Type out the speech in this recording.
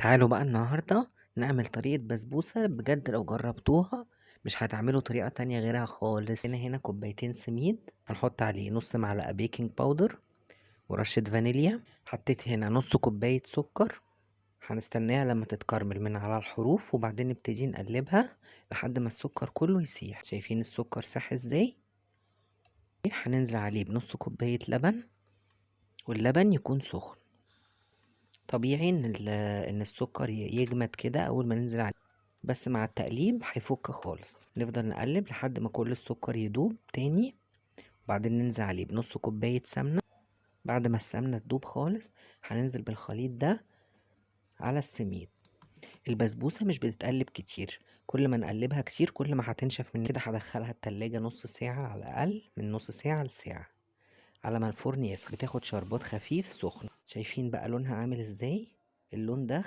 تعالوا بقى النهاردة نعمل طريقة بسبوسة بجد، لو جربتوها مش هتعملوا طريقة تانية غيرها خالص. هنا كوبايتين سميد، هنحط عليه نص معلقة بيكنج باودر ورشة فانيليا. حطيت هنا نص كوباية سكر، هنستناها لما تتكرمل من على الحروف وبعدين نبتدي نقلبها لحد ما السكر كله يسيح. شايفين السكر ساح ازاي؟ هننزل عليه بنص كوباية لبن، واللبن يكون سخن. طبيعي ان السكر يجمد كده اول ما ننزل عليه، بس مع التقليب هيفك خالص. نفضل نقلب لحد ما كل السكر يدوب تاني، وبعدين ننزل عليه بنص كوباية سمنة. بعد ما السمنة تدوب خالص هننزل بالخليط ده على السميد. البسبوسة مش بتتقلب كتير، كل ما نقلبها كتير كل ما هتنشف. من كده هدخلها التلاجة نص ساعة على الأقل، من نص ساعة لساعة على ما الفرن يسخن. بتاخد شربات خفيف سخن. شايفين بقى لونها عامل ازاي؟ اللون ده